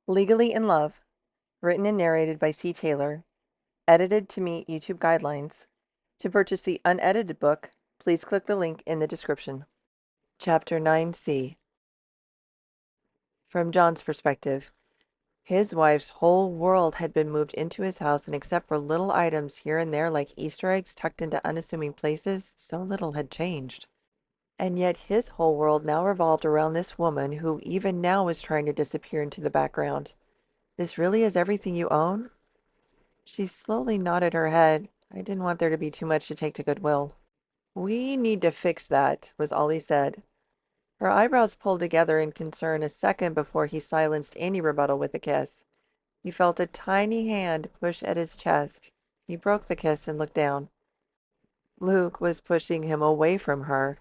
Legally in Love, written and narrated by C. Taylor, edited to meet YouTube guidelines. To purchase the unedited book, please click the link in the description. Chapter 9C. From John's perspective, his wife's whole world had been moved into his house, and except for little items here and there like Easter eggs tucked into unassuming places, so little had changed. And yet his whole world now revolved around this woman who even now was trying to disappear into the background. This really is everything you own? She slowly nodded her head. I didn't want there to be too much to take to Goodwill. We need to fix that, was all he said. Her eyebrows pulled together in concern a second before he silenced any rebuttal with a kiss. He felt a tiny hand push at his chest. He broke the kiss and looked down. Luke was pushing him away from her.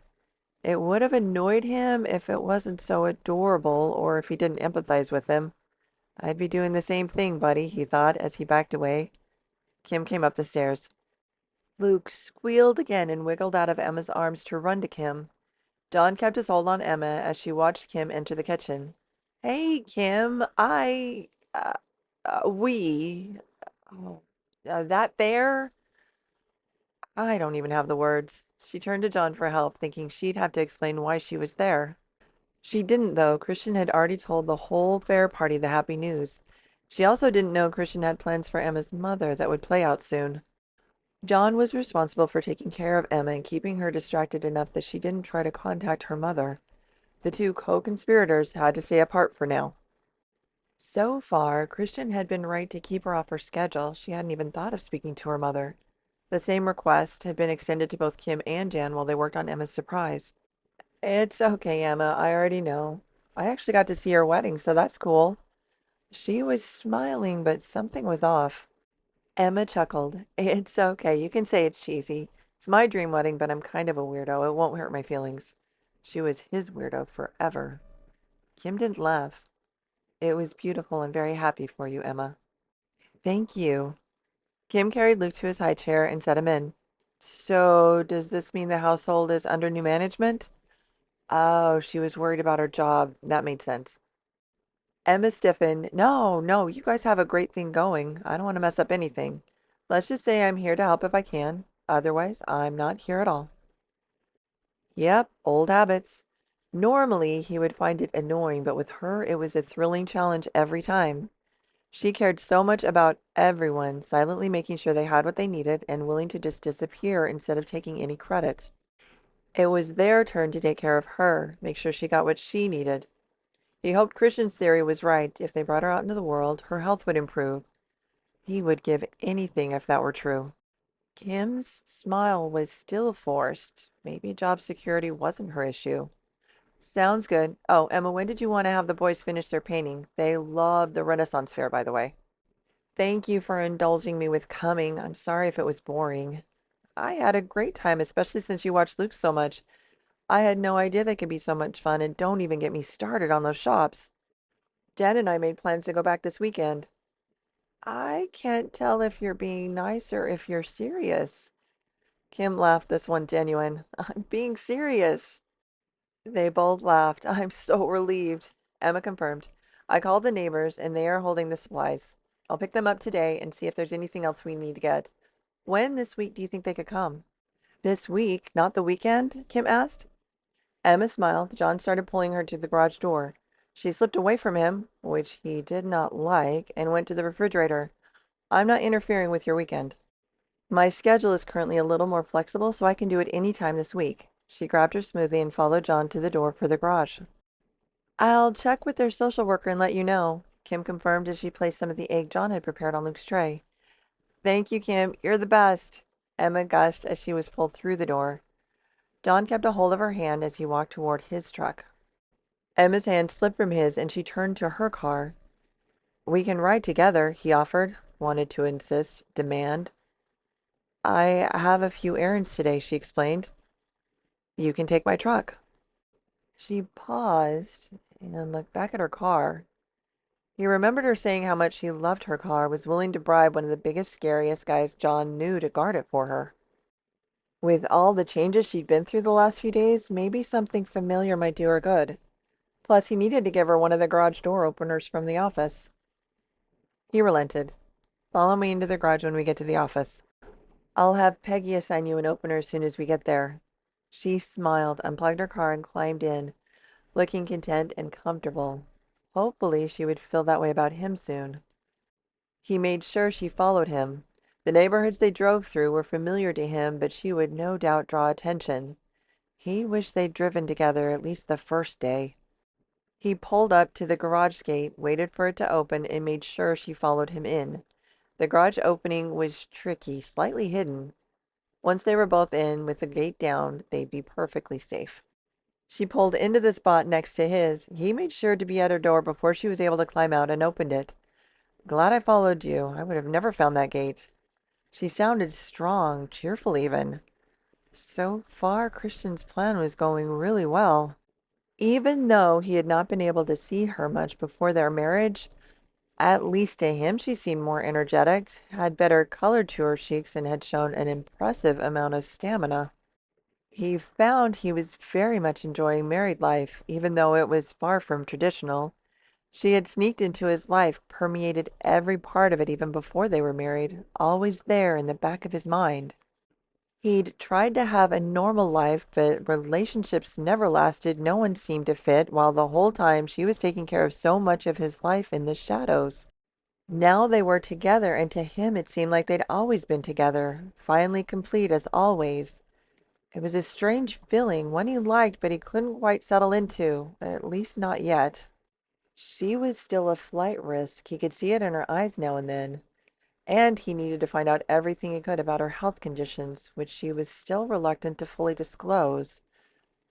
It would have annoyed him if it wasn't so adorable, or if he didn't empathize with him. I'd be doing the same thing, buddy, he thought as he backed away. Kim came up the stairs. Luke squealed again and wiggled out of Emma's arms to run to Kim. John kept his hold on Emma as she watched Kim enter the kitchen. Hey, Kim, we, oh, that bear? I don't even have the words. She turned to John for help, thinking she'd have to explain why she was there. She didn't, though. Christian had already told the whole fair party the happy news. She also didn't know Christian had plans for Emma's mother that would play out soon. John was responsible for taking care of Emma and keeping her distracted enough that she didn't try to contact her mother. The two co-conspirators had to stay apart for now. So far, Christian had been right to keep her off her schedule. She hadn't even thought of speaking to her mother. The same request had been extended to both Kim and Jan while they worked on Emma's surprise. It's okay, Emma. I already know. I actually got to see her wedding, so that's cool. She was smiling, but something was off. Emma chuckled. It's okay. You can say it's cheesy. It's my dream wedding, but I'm kind of a weirdo. It won't hurt my feelings. She was his weirdo forever. Kim didn't laugh. It was beautiful and very happy for you, Emma. Thank you. Kim carried Luke to his high chair and set him in. So, does this mean the household is under new management? Oh, she was worried about her job. That made sense. Emma stiffened. No, no, you guys have a great thing going. I don't want to mess up anything. Let's just say I'm here to help if I can. Otherwise, I'm not here at all. Yep, old habits. Normally, he would find it annoying, but with her, it was a thrilling challenge every time. She cared so much about everyone, silently making sure they had what they needed and willing to just disappear instead of taking any credit. It was their turn to take care of her, make sure she got what she needed. He hoped Christian's theory was right. If they brought her out into the world, her health would improve. He would give anything if that were true. Kim's smile was still forced. Maybe job security wasn't her issue. Sounds good. Oh, Emma, when did you want to have the boys finish their painting? They loved the Renaissance fair, by the way. Thank you for indulging me with coming. I'm sorry if it was boring. I had a great time, especially since you watched Luke so much. I had no idea they could be so much fun, and don't even get me started on those shops. Jen and I made plans to go back this weekend. I can't tell if you're being nice or if you're serious. Kim laughed, this one genuine. I'm being serious. They both laughed. I'm so relieved. Emma confirmed. I called the neighbors, and they are holding the supplies. I'll pick them up today and see if there's anything else we need to get. When this week do you think they could come? This week, not the weekend? Kim asked. Emma smiled. John started pulling her to the garage door. She slipped away from him, which he did not like, and went to the refrigerator. I'm not interfering with your weekend. My schedule is currently a little more flexible, so I can do it any time this week. She grabbed her smoothie and followed John to the door for the garage. I'll check with their social worker and let you know, Kim confirmed as she placed some of the egg John had prepared on Luke's tray. Thank you, Kim. You're the best, Emma gushed as she was pulled through the door. John kept a hold of her hand as he walked toward his truck. Emma's hand slipped from his and she turned to her car. We can ride together, he offered, wanted to insist, demand. I have a few errands today, she explained. You can take my truck. She paused and looked back at her car. He remembered her saying how much she loved her car, was willing to bribe one of the biggest, scariest guys John knew to guard it for her. With all the changes she'd been through the last few days, maybe something familiar might do her good. Plus, he needed to give her one of the garage door openers from the office. He relented. Follow me into the garage when we get to the office. I'll have Peggy assign you an opener as soon as we get there. She smiled, unplugged her car, and climbed in, looking content and comfortable. Hopefully, she would feel that way about him soon. He made sure she followed him. The neighborhoods they drove through were familiar to him, but she would no doubt draw attention. He wished they'd driven together at least the first day. He pulled up to the garage gate, waited for it to open, and made sure she followed him in. The garage opening was tricky, slightly hidden. Once they were both in, with the gate down, they'd be perfectly safe. She pulled into the spot next to his. He made sure to be at her door before she was able to climb out and opened it. Glad I followed you. I would have never found that gate. She sounded strong, cheerful even. So far, Christian's plan was going really well. Even though he had not been able to see her much before their marriage, at least to him she seemed more energetic, had better color to her cheeks, and had shown an impressive amount of stamina. He found he was very much enjoying married life, even though it was far from traditional. She had sneaked into his life, permeated every part of it even before they were married, always there in the back of his mind. He'd tried to have a normal life, but relationships never lasted. No one seemed to fit, while the whole time she was taking care of so much of his life in the shadows. Now they were together, and to him it seemed like they'd always been together, finally complete as always. It was a strange feeling, one he liked, but he couldn't quite settle into, at least not yet. She was still a flight risk. He could see it in her eyes now and then. And he needed to find out everything he could about her health conditions, which she was still reluctant to fully disclose.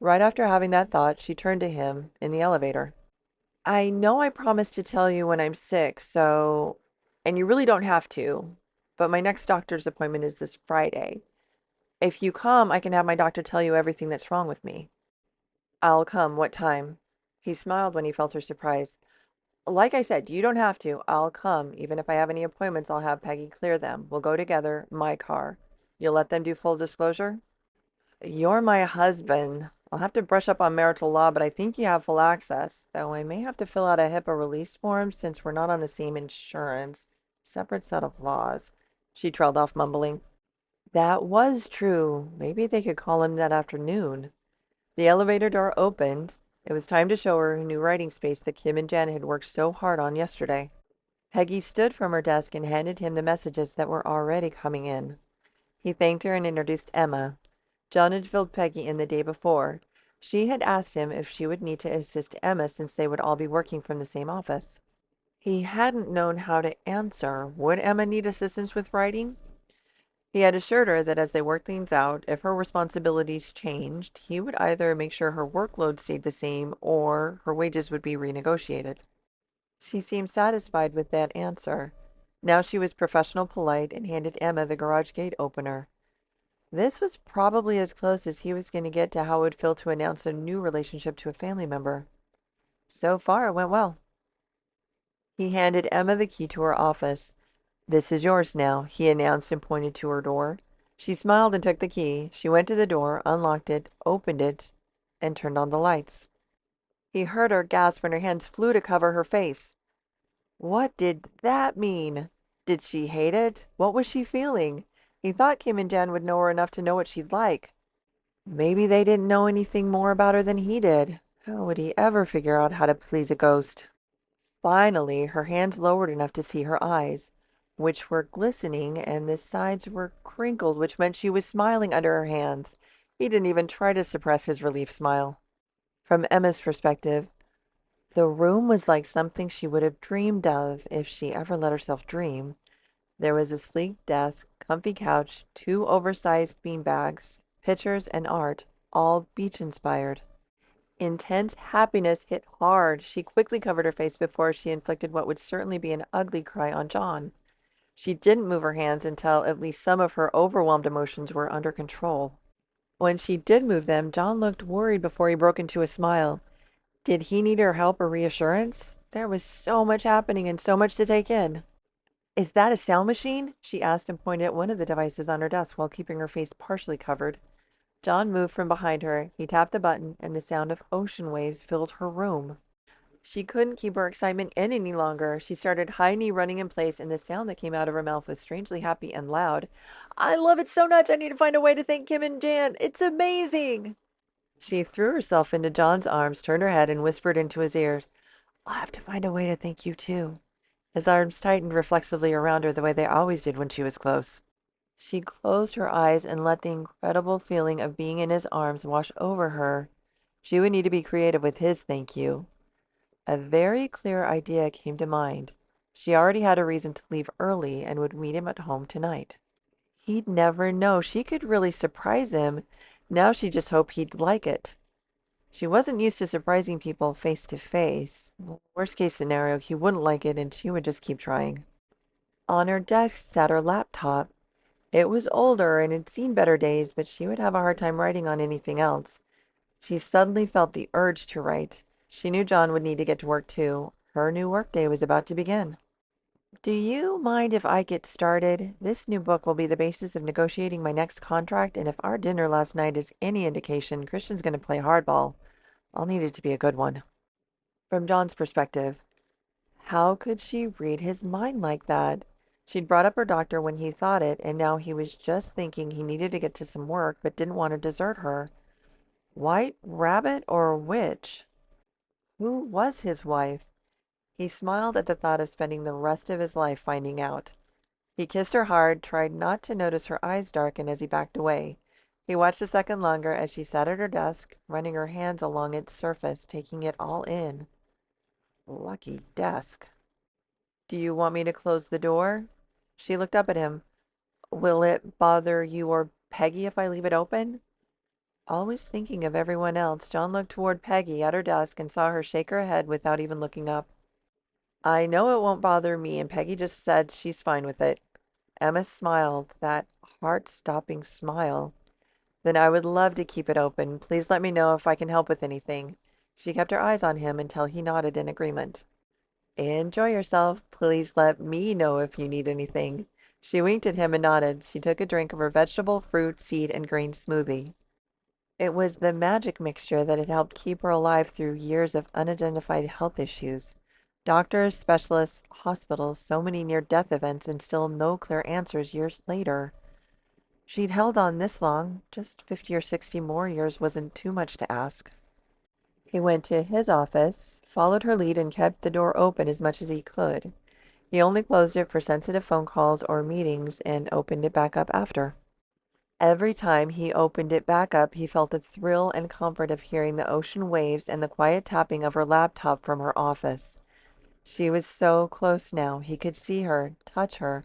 Right after having that thought, she turned to him in the elevator. I know I promised to tell you when I'm sick, so, and you really don't have to, but my next doctor's appointment is this Friday. If you come, I can have my doctor tell you everything that's wrong with me. I'll come. What time? He smiled when he felt her surprise. Like I said, you don't have to. I'll come. Even if I have any appointments, I'll have Peggy clear them. We'll go together. My car. You'll let them do full disclosure? You're my husband. I'll have to brush up on marital law, but I think you have full access. Though I may have to fill out a HIPAA release form since we're not on the same insurance. Separate set of laws. She trailed off, mumbling. That was true. Maybe they could call him that afternoon. The elevator door opened. It was time to show her her new writing space that Kim and Jen had worked so hard on yesterday. Peggy stood from her desk and handed him the messages that were already coming in. He thanked her and introduced Emma. John had filled Peggy in the day before. She had asked him if she would need to assist Emma since they would all be working from the same office. He hadn't known how to answer. Would Emma need assistance with writing? He had assured her that as they worked things out, if her responsibilities changed, he would either make sure her workload stayed the same or her wages would be renegotiated. She seemed satisfied with that answer. Now she was professional polite and handed Emma the garage gate opener. This was probably as close as he was going to get to how it would feel to announce a new relationship to a family member. So far, it went well. He handed Emma the key to her office. "This is yours now," he announced and pointed to her door. She smiled and took the key. She went to the door, unlocked it, opened it, and turned on the lights. He heard her gasp and her hands flew to cover her face. What did that mean? Did she hate it? What was she feeling? He thought Kim and Jen would know her enough to know what she'd like. Maybe they didn't know anything more about her than he did. How would he ever figure out how to please a ghost? Finally, her hands lowered enough to see her eyes, which were glistening, and the sides were crinkled, which meant she was smiling under her hands. He didn't even try to suppress his relief smile. From Emma's perspective, the room was like something she would have dreamed of if she ever let herself dream. There was a sleek desk, comfy couch, two oversized beanbags, pictures and art, all beach-inspired. Intense happiness hit hard. She quickly covered her face before she inflicted what would certainly be an ugly cry on John. She didn't move her hands until at least some of her overwhelmed emotions were under control. When she did move them, John looked worried before he broke into a smile. Did he need her help or reassurance? There was so much happening and so much to take in. "Is that a sound machine?" she asked and pointed at one of the devices on her desk while keeping her face partially covered. John moved from behind her. He tapped the button, and the sound of ocean waves filled her room. She couldn't keep her excitement in any longer. She started high knee running in place, and the sound that came out of her mouth was strangely happy and loud. I love it so much. I need to find a way to thank Kim and Jan. It's amazing. She threw herself into John's arms, turned her head, and whispered into his ear, I'll have to find a way to thank you too. His arms tightened reflexively around her the way they always did when she was close. She closed her eyes and let the incredible feeling of being in his arms wash over her. She would need to be creative with his thank you. A very clear idea came to mind. She already had a reason to leave early and would meet him at home tonight. He'd never know. She could really surprise him. Now she just hoped he'd like it. She wasn't used to surprising people face to face. Worst case scenario, he wouldn't like it and she would just keep trying. On her desk sat her laptop. It was older and had seen better days, but she would have a hard time writing on anything else. She suddenly felt the urge to write. She knew John would need to get to work too. Her new workday was about to begin. Do you mind if I get started? This new book will be the basis of negotiating my next contract, and if our dinner last night is any indication, Christian's going to play hardball. I'll need it to be a good one. From John's perspective, how could she read his mind like that? She'd brought up her doctor when he thought it, and now he was just thinking he needed to get to some work but didn't want to desert her. White rabbit or witch? Who was his wife? He smiled at the thought of spending the rest of his life finding out. He kissed her hard, tried not to notice her eyes darken as he backed away. He watched a second longer as she sat at her desk, running her hands along its surface, taking it all in. Lucky desk. Do you want me to close the door? She looked up at him. Will it bother you or Peggy if I leave it open? Always thinking of everyone else, John looked toward Peggy at her desk and saw her shake her head without even looking up. I know it won't bother me, and Peggy just said she's fine with it. Emma smiled, that heart-stopping smile. Then I would love to keep it open. Please let me know if I can help with anything. She kept her eyes on him until he nodded in agreement. Enjoy yourself. Please let me know if you need anything. She winked at him and nodded. She took a drink of her vegetable, fruit, seed, and grain smoothie. It was the magic mixture that had helped keep her alive through years of unidentified health issues. Doctors, specialists, hospitals, so many near-death events, and still no clear answers years later. She'd held on this long. Just 50 or 60 more years wasn't too much to ask. He went to his office, followed her lead, and kept the door open as much as he could. He only closed it for sensitive phone calls or meetings and opened it back up after. Every time he opened it back up, he felt the thrill and comfort of hearing the ocean waves and the quiet tapping of her laptop from her office. She was so close now. He could see her, touch her,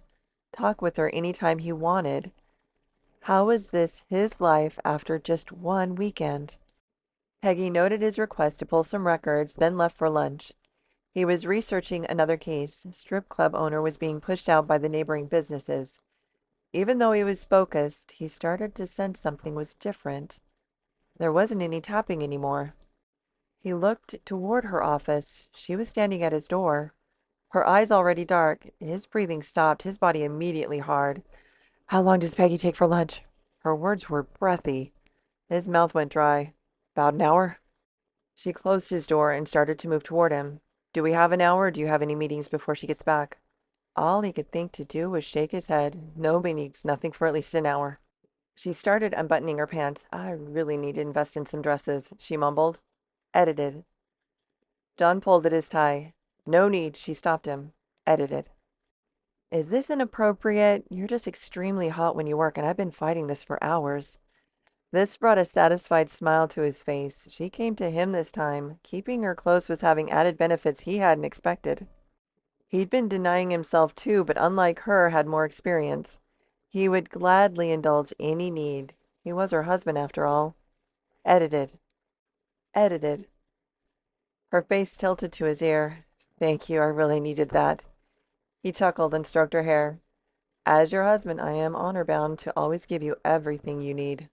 talk with her anytime he wanted. How was this his life after just one weekend? Peggy noted his request to pull some records, then left for lunch. He was researching another case. A strip club owner was being pushed out by the neighboring businesses. Even though he was focused, he started to sense something was different. There wasn't any tapping anymore. He looked toward her office. She was standing at his door. Her eyes already dark. His breathing stopped, his body immediately hard. How long does Peggy take for lunch? Her words were breathy. His mouth went dry. About an hour? She closed his door and started to move toward him. Do we have an hour, or do you have any meetings before she gets back? All he could think to do was shake his head. No meetings, nothing for at least an hour. She started unbuttoning her pants. I really need to invest in some dresses, she mumbled. Edited. John pulled at his tie. No need, she stopped him. Edited. Is this inappropriate? You're just extremely hot when you work, and I've been fighting this for hours. This brought a satisfied smile to his face. She came to him this time. Keeping her close was having added benefits he hadn't expected. He'd been denying himself too, but unlike her, had more experience. He would gladly indulge any need. He was her husband, after all. Edited. Edited. Her face tilted to his ear. Thank you, I really needed that. He chuckled and stroked her hair. As your husband, I am honor-bound to always give you everything you need.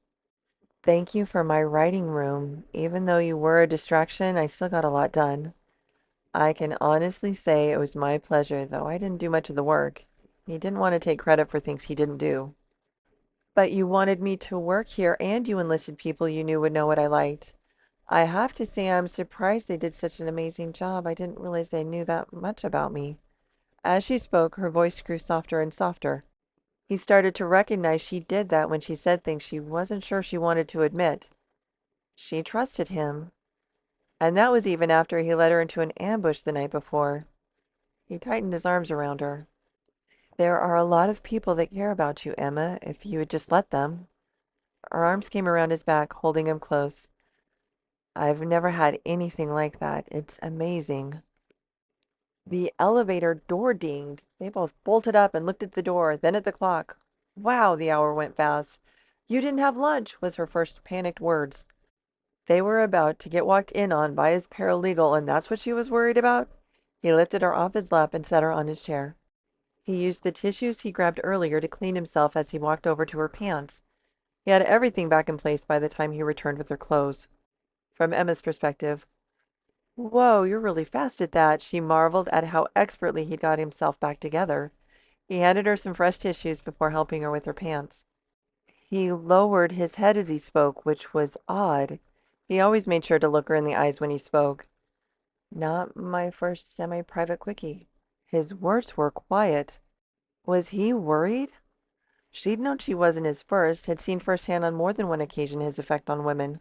Thank you for my writing room. Even though you were a distraction, I still got a lot done. I can honestly say it was my pleasure, though I didn't do much of the work. He didn't want to take credit for things he didn't do. But you wanted me to work here, and you enlisted people you knew would know what I liked. I have to say I'm surprised they did such an amazing job. I didn't realize they knew that much about me. As she spoke, her voice grew softer and softer. He started to recognize she did that when she said things she wasn't sure she wanted to admit. She trusted him, and that was even after he led her into an ambush the night before. He tightened his arms around her. There are a lot of people that care about you, Emma, if you would just let them. Her arms came around his back, holding him close. I've never had anything like that. It's amazing. The elevator door dinged. They both bolted up and looked at the door, then at the clock. Wow, the hour went fast. You didn't have lunch, was her first panicked words. They were about to get walked in on by his paralegal, and that's what she was worried about? He lifted her off his lap and set her on his chair. He used the tissues he grabbed earlier to clean himself as he walked over to her pants. He had everything back in place by the time he returned with her clothes. From Emma's perspective, whoa, you're really fast at that. She marveled at how expertly he'd got himself back together. He handed her some fresh tissues before helping her with her pants. He lowered his head as he spoke, which was odd. He always made sure to look her in the eyes when he spoke. Not my first semi-private quickie. His words were quiet. Was he worried? She'd known she wasn't his first, had seen firsthand on more than one occasion his effect on women.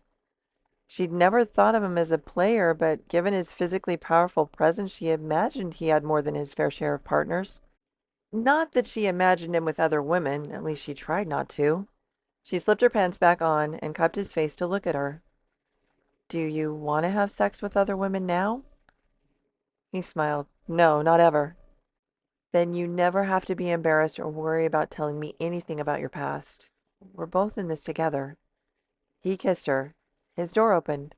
She'd never thought of him as a player, but given his physically powerful presence, she imagined he had more than his fair share of partners. Not that she imagined him with other women, at least she tried not to. She slipped her pants back on and cupped his face to look at her. Do you want to have sex with other women now? He smiled. No, not ever. Then you never have to be embarrassed or worry about telling me anything about your past. We're both in this together. He kissed her. His door opened.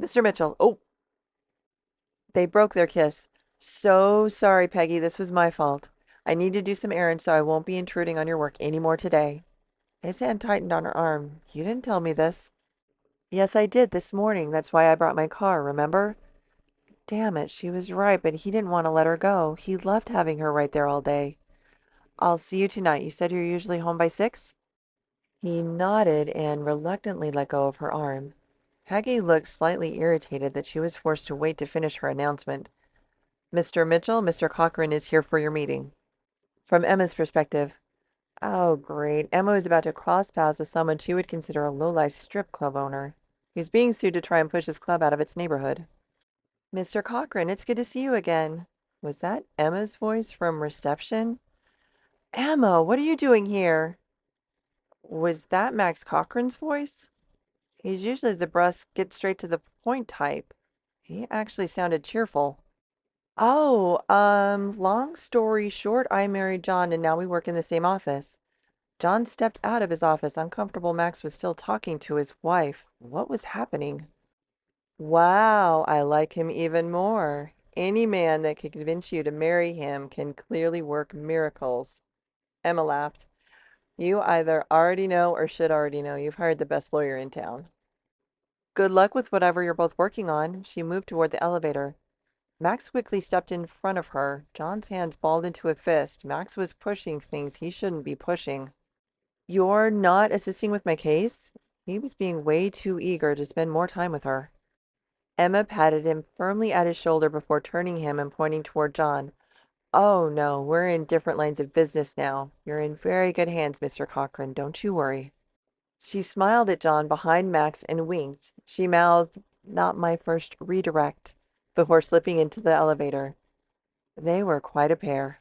Mr. Mitchell. Oh, they broke their kiss. So sorry, Peggy. This was my fault. I need to do some errands, so I won't be intruding on your work any more today. His hand tightened on her arm. You didn't tell me this. Yes, I did this morning. That's why I brought my car, remember? Damn it, she was right, but he didn't want to let her go. He loved having her right there all day. I'll see you tonight. You said you're usually home by 6? He nodded and reluctantly let go of her arm. Peggy looked slightly irritated that she was forced to wait to finish her announcement. Mr. Mitchell, Mr. Cochran is here for your meeting. From Emma's perspective, oh, great. Emma was about to cross paths with someone she would consider a low-life strip club owner. He was being sued to try and push his club out of its neighborhood. Mr. Cochran, it's good to see you again. Was that Emma's voice from reception? Emma, what are you doing here? Was that Max Cochran's voice? He's usually the brusque, get straight to the point type. He actually sounded cheerful. Oh, long story short, I married John and now we work in the same office. John stepped out of his office, uncomfortable. Max was still talking to his wife. What was happening? Wow, I like him even more. Any man that can convince you to marry him can clearly work miracles. Emma laughed. You either already know or should already know. You've hired the best lawyer in town. Good luck with whatever you're both working on. She moved toward the elevator. Max quickly stepped in front of her. John's hands balled into a fist. Max was pushing things he shouldn't be pushing. You're not assisting with my case? He was being way too eager to spend more time with her. Emma patted him firmly at his shoulder before turning him and pointing toward John. Oh, no, we're in different lines of business now. You're in very good hands, Mr. Cochran. Don't you worry. She smiled at John behind Max and winked. She mouthed, not my first redirect, before slipping into the elevator. They were quite a pair.